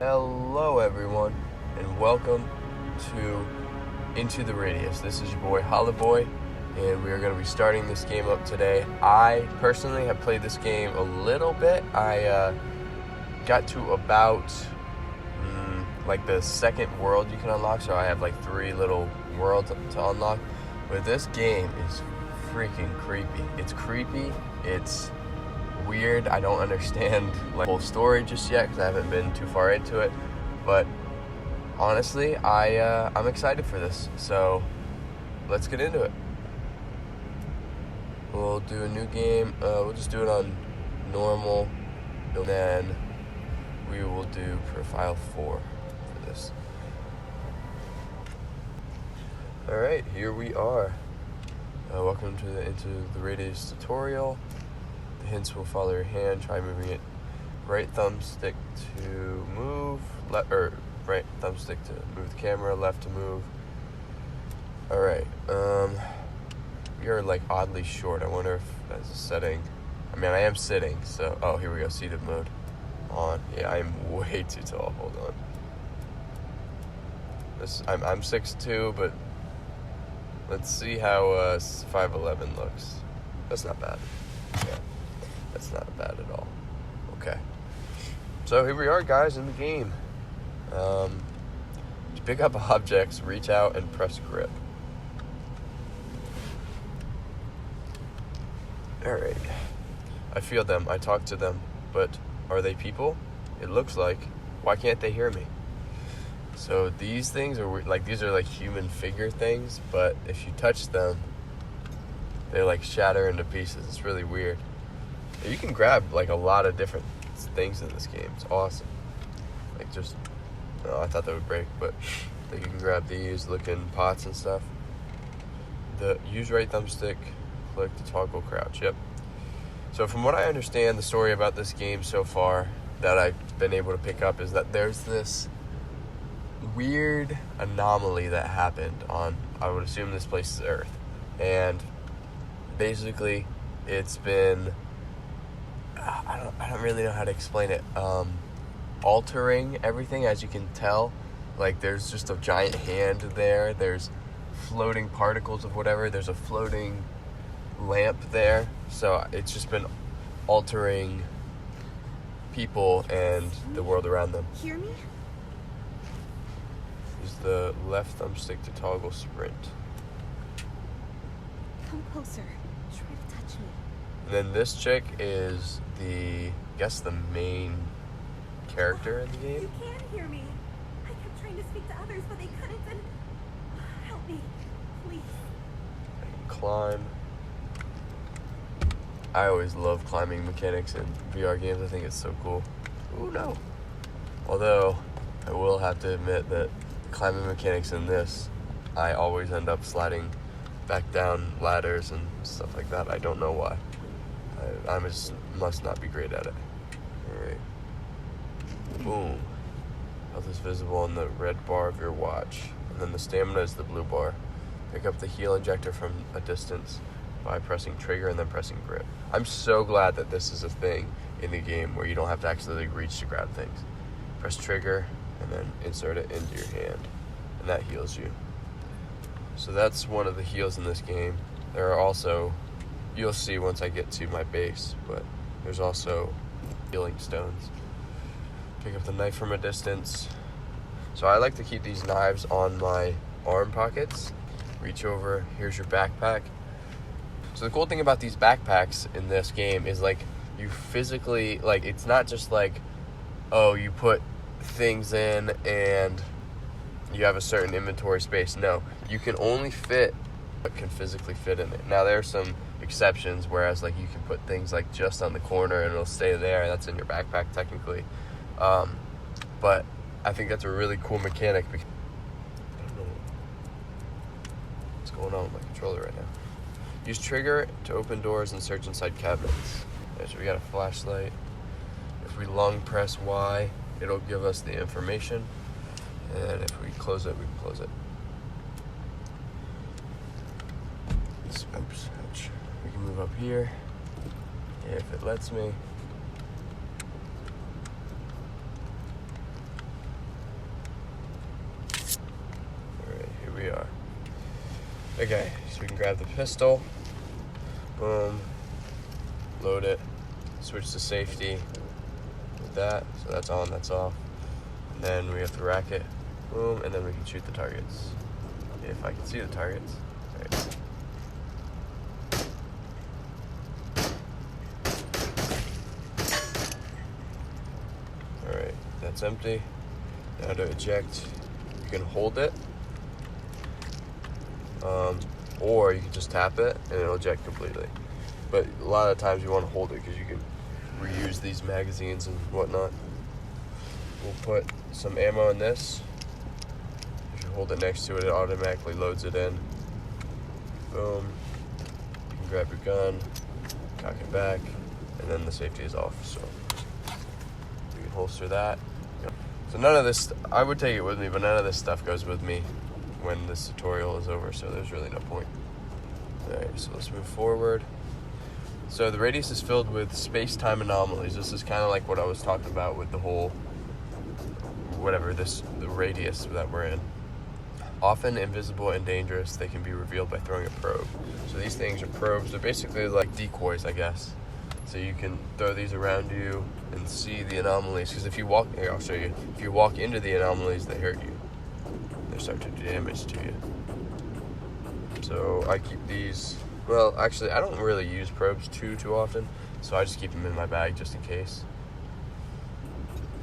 Hello everyone, and welcome to Into the Radius. This is your boy Hollyboy, and we are going to be starting this game up today. I personally have played this game a little bit. I got to about like the second world you can unlock, so I have like 3 little worlds to unlock. But this game is freaking creepy. It's creepy, it's weird. I don't understand like full story just yet because I haven't been too far into it, but honestly I'm excited for this, so let's get into it. We'll do a new game. We'll just do it on normal, and then we will do profile 4 for this. Alright, here we are. Welcome to the Into the Radius tutorial. The hints will follow your hand. Try moving it. Right thumbstick to move, right thumbstick to move the camera, left to move. Alright, you're like oddly short. I wonder if that's a setting. I mean, I am sitting, so, oh, here we go, seated mode on. Yeah, I'm way too tall, hold on. I'm 6'2", but let's see how 5'11" looks. That's not bad. Yeah, that's not bad at all. Okay. So here we are, guys, in the game. To pick up objects, reach out and press grip. Alright. I feel them. I talk to them. But are they people? It looks like. Why can't they hear me? So these things are like, these are like human figure things, but if you touch them, they like shatter into pieces. It's really weird. You can grab like a lot of different things in this game. It's awesome. Like just, oh, I thought that would break, but like you can grab these, look in pots and stuff. Use right thumbstick, click to toggle crouch. Yep. So from what I understand, the story about this game so far that I've been able to pick up is that there's this weird anomaly that happened on, I would assume this place is Earth, and basically it's been, I don't really know how to explain it, altering everything, as you can tell. Like there's just a giant hand there, there's floating particles of whatever, there's a floating lamp there, so it's just been altering people and the world around them. Hear me? Use the left thumbstick to toggle sprint. Come closer. Try to touch me. And then this chick is the main character in the game. You can hear me. I kept trying to speak to others, but they couldn't. And help me, please. I can climb. I always love climbing mechanics in VR games. I think it's so cool. Ooh, no. Although, I will have to admit that climbing mechanics in this, I always end up sliding back down ladders and stuff like that. I don't know why. I just must not be great at it. Alright. Boom. Health is visible on the red bar of your watch. And then the stamina is the blue bar. Pick up the heal injector from a distance by pressing trigger and then pressing grip. I'm so glad that this is a thing in the game where you don't have to actually reach to grab things. Press trigger and then insert it into your hand, and that heals you. So that's one of the heals in this game. There are also, you'll see once I get to my base, but there's also healing stones. Pick up the knife from a distance. So I like to keep these knives on my arm pockets. Reach over, here's your backpack. So the cool thing about these backpacks in this game is like you physically, like it's not just like, oh, you put things in and you have a certain inventory space. No, you can only fit what can physically fit in it. Now there are some exceptions, whereas like you can put things like just on the corner and it'll stay there. That's in your backpack technically. But I think that's a really cool mechanic because I don't know what's going on with my controller right now. Use trigger to open doors and search inside cabinets. Okay, so we got a flashlight. If we long press Y, it'll give us the information. And if we close it, we can close it. Oops, ouch. We can move up here if it lets me. Okay, so we can grab the pistol. Boom. Load it. Switch to safety with that. So that's on, that's off. And then we have to rack it. Boom, and then we can shoot the targets. If I can see the targets. Right. Alright, that's empty. Now to eject, you can hold it. Or you can just tap it and it'll eject completely. But a lot of times you want to hold it because you can reuse these magazines and whatnot. We'll put some ammo in this. If you hold it next to it, it automatically loads it in. Boom. You can grab your gun, cock it back, and then the safety is off. So you can holster that. So none of this, I would take it with me, but none of this stuff goes with me when this tutorial is over, so there's really no point. Alright, so let's move forward. So the radius is filled with space-time anomalies. This is kind of like what I was talking about with the whole, the radius that we're in. Often invisible and dangerous, they can be revealed by throwing a probe. So these things are probes. They're basically like decoys, I guess. So you can throw these around you and see the anomalies. Because if you walk, here, I'll show you. If you walk into the anomalies, they hurt you. They start to do damage to you. So I keep these, well, actually, I don't really use probes too often. So I just keep them in my bag just in case.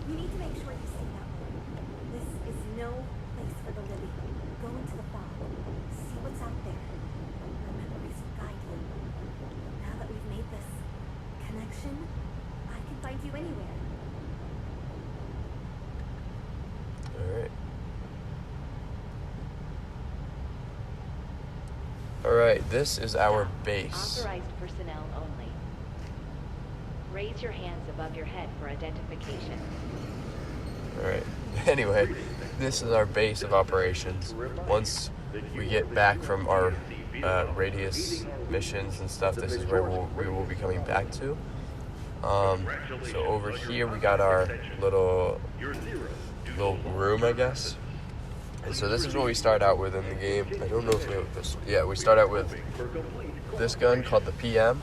You need to make sure you see that one. This is no place for the living. Go into the fog. See what's out there. Your memories will guide you. Now that we've made this connection, I can find you anywhere. Alright. Alright, this is our base. Authorized personnel only. Raise your hands above your head for identification. Alright, anyway, this is our base of operations. Once we get back from our radius missions and stuff, this is where we will be coming back to. So over here we got our little room, I guess. And so this is what we start out with in the game. I don't know if we have this. Yeah, we start out with this gun called the PM.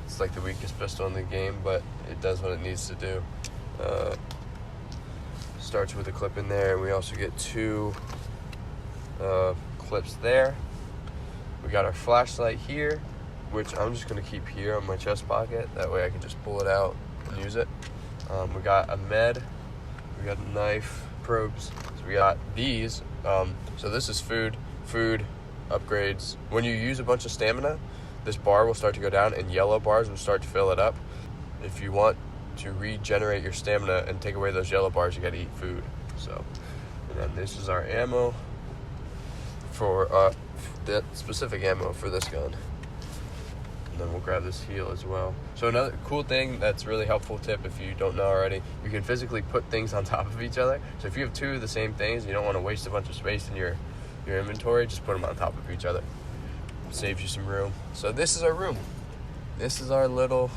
It's like the weakest pistol in the game, but it does what it needs to do. Starts with a clip in there, and we also get 2 clips there. We got our flashlight here, which I'm just going to keep here on my chest pocket. That way I can just pull it out and use it. We got a med. We got a knife, probes. So we got these. So this is food upgrades. When you use a bunch of stamina, this bar will start to go down and yellow bars will start to fill it up. If you want to regenerate your stamina and take away those yellow bars, you gotta eat food. So, and then this is our ammo for that specific ammo for this gun. And then we'll grab this heal as well. So another cool thing that's really helpful tip, if you don't know already, you can physically put things on top of each other. So if you have 2 of the same things, you don't want to waste a bunch of space in your inventory, just put them on top of each other. Saves you some room. So this is our room. This is our little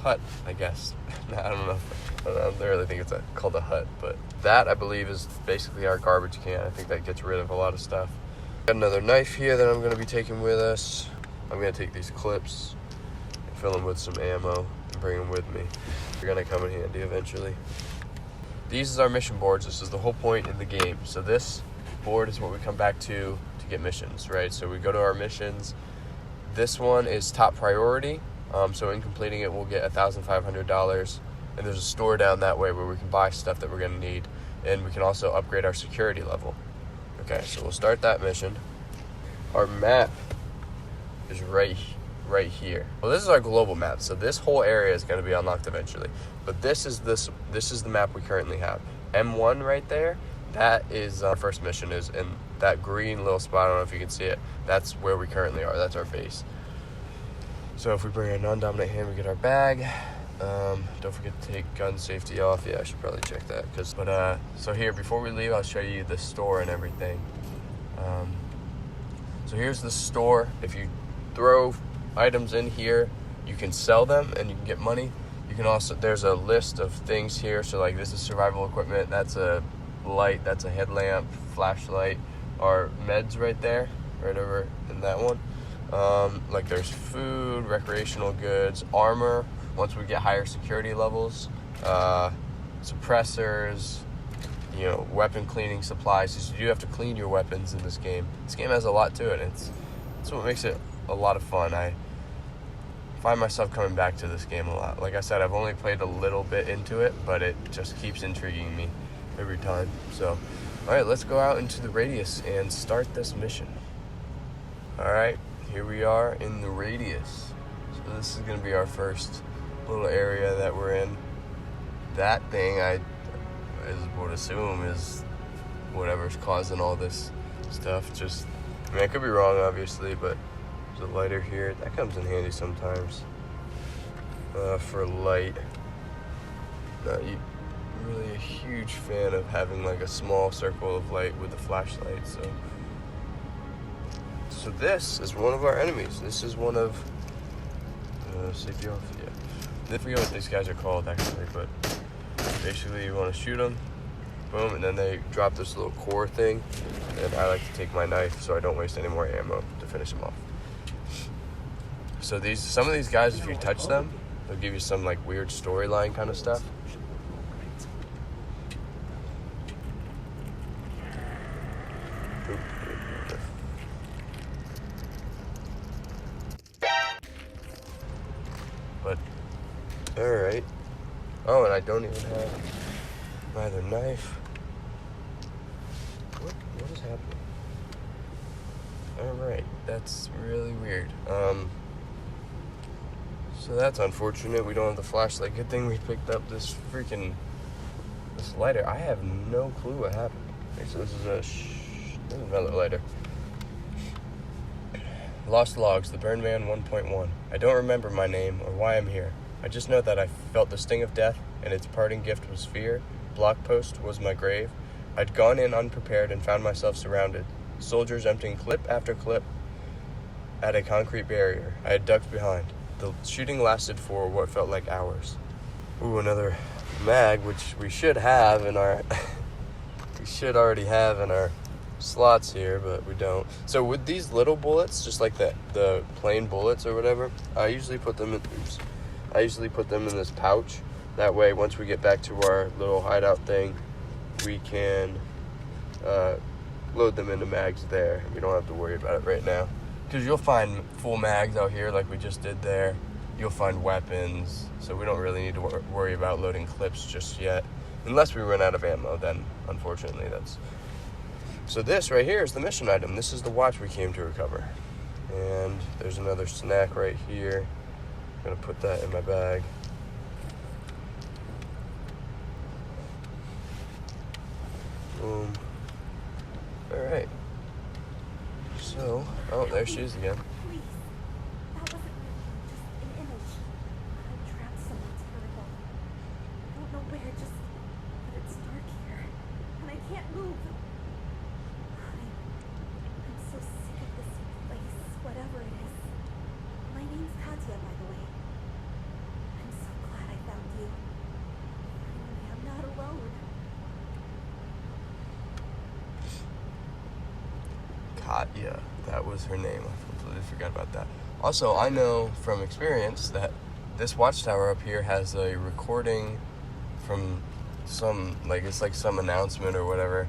hut, I guess. I don't know. I don't really think it's called a hut, but that, I believe, is basically our garbage can. I think that gets rid of a lot of stuff. Got another knife here that I'm going to be taking with us. I'm going to take these clips and fill them with some ammo and bring them with me. They're going to come in handy eventually. These is our mission boards. This is the whole point in the game. So this board is what we come back to get missions, right? So we go to our missions. This one is top priority. So in completing it, we'll get $1,500. And there's a store down that way where we can buy stuff that we're going to need. And we can also upgrade our security level. Okay, so we'll start that mission. Our map is right here. Well, this is our global map, so this whole area is going to be unlocked eventually. But this is the map we currently have. M1 right there, that is our first mission is in that green little spot. I don't know if you can see it. That's where we currently are. That's our base. So if we bring our non-dominant hand, we get our bag. Don't forget to take gun safety off. Yeah, I should probably check that. So here, before we leave, I'll show you the store and everything. So here's the store. If you throw items in here, you can sell them and you can get money. You can also, there's a list of things here. So like this is survival equipment. That's a light, that's a headlamp, flashlight, our meds right there. right over in that one. Like there's food, recreational goods, armor, once we get higher security levels, suppressors, you know, weapon cleaning supplies. So you do have to clean your weapons in this game. This game has a lot to it, and it's what makes it a lot of fun. I find myself coming back to this game a lot. Like I said, I've only played a little bit into it, but it just keeps intriguing me every time. So, alright, let's go out into the radius and start this mission. Alright, here we are in the radius. So this is going to be our first little area that we're in. That thing I would assume is whatever's causing all this stuff. Just, I mean, I could be wrong, obviously, but there's a lighter here. That comes in handy sometimes for light. Not really a huge fan of having like a small circle of light with a flashlight. So this is one of our enemies. This is one of safety off. Yeah, I forget what these guys are called actually, but basically you want to shoot them, boom, and then they drop this little core thing, and I like to take my knife so I don't waste any more ammo to finish them off. So some of these guys, if you touch them, they'll give you some like weird storyline kind of stuff. But alright. Oh, and I don't even have my other knife. What is happening? Alright, that's really weird. So that's unfortunate. We don't have the flashlight. Good thing we picked up this lighter. I have no clue what happened. Okay, so this is another lighter. Lost Logs, the Burn Man 1.1. I don't remember my name or why I'm here. I just know that I felt the sting of death, and its parting gift was fear. Block post was my grave. I'd gone in unprepared and found myself surrounded. Soldiers emptying clip after clip at a concrete barrier. I had ducked behind. The shooting lasted for what felt like hours. Ooh, another mag, which we should have in our... we should already have in our slots here, but we don't. So with these little bullets, just like the plain bullets or whatever, I usually put them in this pouch. That way, once we get back to our little hideout thing, we can load them into mags there. We don't have to worry about it right now. Because you'll find full mags out here like we just did there. You'll find weapons. So we don't really need to worry about loading clips just yet. Unless we run out of ammo, then unfortunately that's... So this right here is the mission item. This is the watch we came to recover. And there's another snack right here. I'm going to put that in my bag. Boom. Alright. So, oh, there she is again. Please. That wasn't just an image. I trapped someone terrible. I don't know where, just that it's dark here. And I can't move. I'm so sick of this place, whatever it is. My name's Katya, by the way. I'm so glad I found you. Finally, I'm not alone. Katya, that was her name. I completely forgot about that. Also, I know from experience that this watchtower up here has a recording from some, like, it's like some announcement or whatever.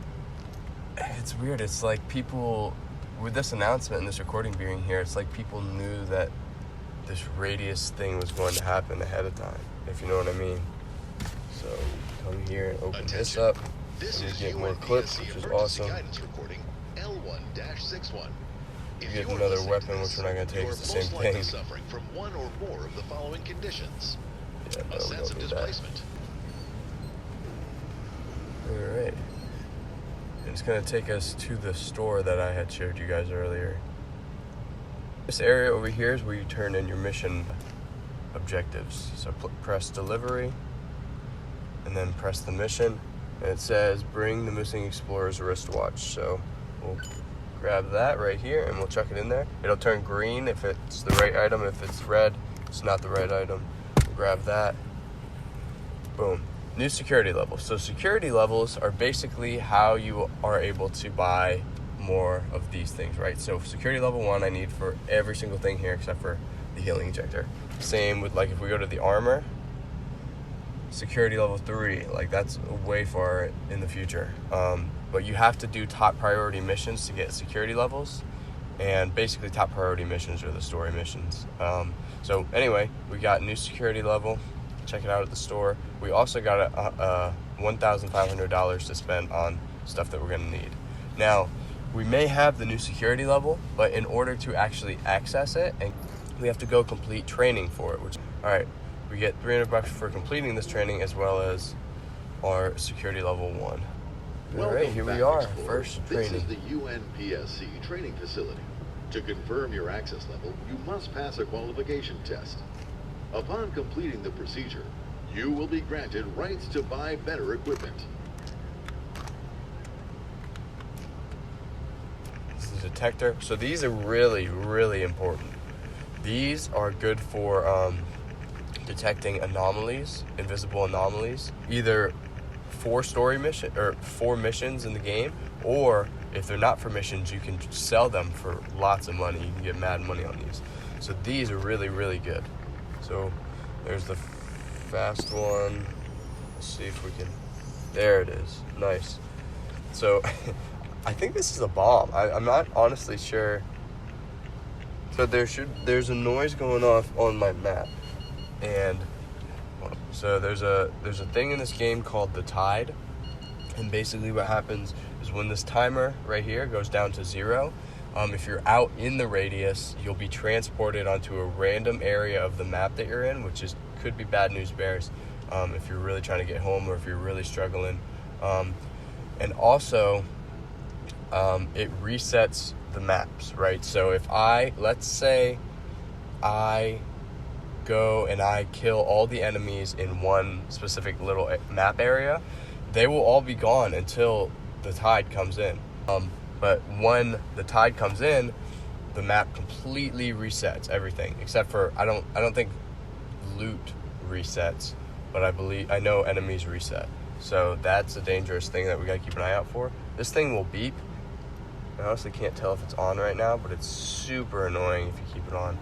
It's weird. It's like people, with this announcement and this recording being here, it's like people knew that this radius thing was going to happen ahead of time, if you know what I mean. So, come here and open this up. This and is we get more UNPSC clips, which is emergency awesome. guidance recording L1-61. You If get you're another listening weapon, to which this, we're not going to take. you're It's the same most likely thing. suffering from one or more of the following conditions: Yeah, no, a we sense don't of need that. displacement, Alright. And it's going to take us to the store that I had showed you guys earlier. This area over here is where you turn in your mission objectives. So press delivery, and then press the mission, and it says bring the missing explorer's wristwatch. So we'll grab that right here and we'll chuck it in there. It'll turn green if it's the right item. If it's red, it's not the right item. We'll grab that. Boom. New security levels. So security levels are basically how you are able to buy more of these things, right? So security level 1 I need for every single thing here except for the healing injector. Same with, like, if we go to the armor, security level 3, like, that's way far in the future. But you have to do top priority missions to get security levels, and basically top priority missions are the story missions. So anyway, we got new security level. Check it out at the store. We also got a $1,500 to spend on stuff that we're gonna need. Now, we may have the new security level, but in order to actually access it, and we have to go complete training for it. All right, we get $300 for completing this training, as well as our security level 1. All right, here we are, first training. This is the UNPSC training facility. To confirm your access level, you must pass a qualification test. Upon completing the procedure, you will be granted rights to buy better equipment. This is a detector. So these are really, really important. These are good for detecting anomalies, invisible anomalies, either for story mission or for missions in the game, or if they're not for missions, you can sell them for lots of money. You can get mad money on these. So these are really, really good. So there's the fast one. Let's see if we can. There it is. Nice. So I think this is a bomb. I'm not honestly sure. So there's a noise going off on my map, and so there's a thing in this game called the tide, and basically what happens is when this timer right here goes down to 0, if you're out in the radius, you'll be transported onto a random area of the map that you're in, which could be bad news bears if you're really trying to get home or if you're really struggling. And also, it resets the maps, right? So if let's say I go and I kill all the enemies in one specific little map area, they will all be gone until the tide comes in. But when the tide comes in, the map completely resets everything, except for I don't think loot resets, but I know enemies reset. So that's a dangerous thing that we gotta keep an eye out for. This thing will beep. I honestly can't tell if it's on right now, but it's super annoying if you keep it on.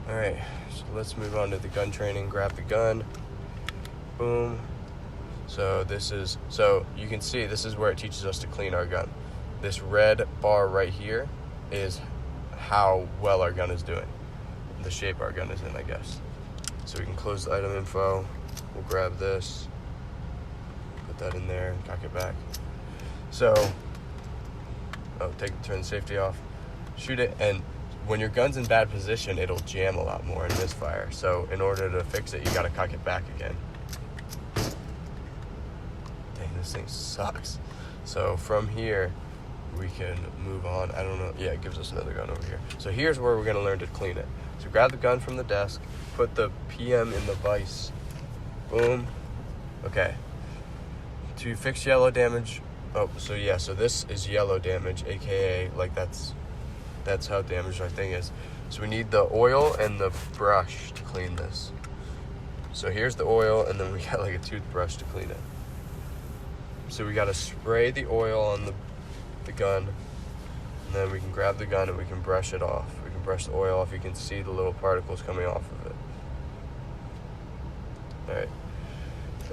All right, so let's move on to the gun training. Grab the gun. Boom. So you can see this is where it teaches us to clean our gun. This red bar right here is how well our gun is doing. The shape our gun is in, I guess. So we can close the item info. We'll grab this, put that in there, and cock it back. So, turn the safety off, shoot it, and when your gun's in bad position, it'll jam a lot more and misfire. So in order to fix it, you gotta cock it back again. Dang, this thing sucks. So from here, we can move on. I don't know. Yeah, it gives us another gun over here. So here's where we're gonna learn to clean it. So grab the gun from the desk, put the PM in the vise. Boom. Okay. To fix yellow damage. So this is yellow damage, aka like that's how damaged our thing is. So we need the oil and the brush to clean this. So here's the oil, and then we got like a toothbrush to clean it. So we gotta spray the oil on the gun, and then we can grab the gun and we can brush it off. We can brush the oil off. You can see the little particles coming off of it. All right.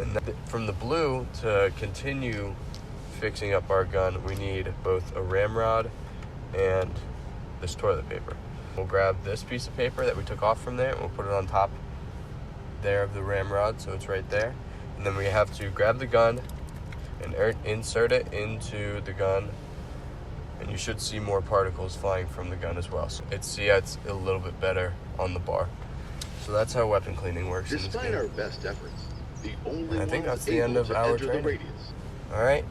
And then from the blue, to continue fixing up our gun, we need both a ramrod and this toilet paper. We'll grab this piece of paper that we took off from there, and we'll put it on top there of the ramrod, so it's right there. And then we have to grab the gun and insert it into the gun, and you should see more particles flying from the gun as well. So it's a little bit better on the bar. So that's how weapon cleaning works. Despite our best efforts, the only I think ones that's the end of able to our enter the training. radius. All right,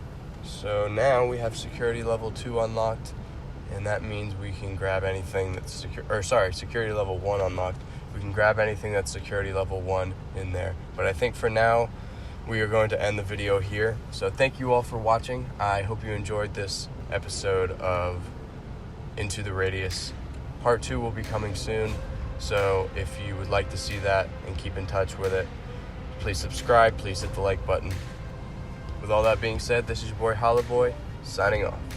so now we have security level 2 unlocked, and that means we can grab anything that's security level 1 unlocked. We can grab anything that's security level 1 in there. But I think for now, we are going to end the video here. So thank you all for watching. I hope you enjoyed this episode of Into the Radius. Part 2 will be coming soon. So if you would like to see that and keep in touch with it, please subscribe, please hit the like button. With all that being said, this is your boy Holla Boy, signing off.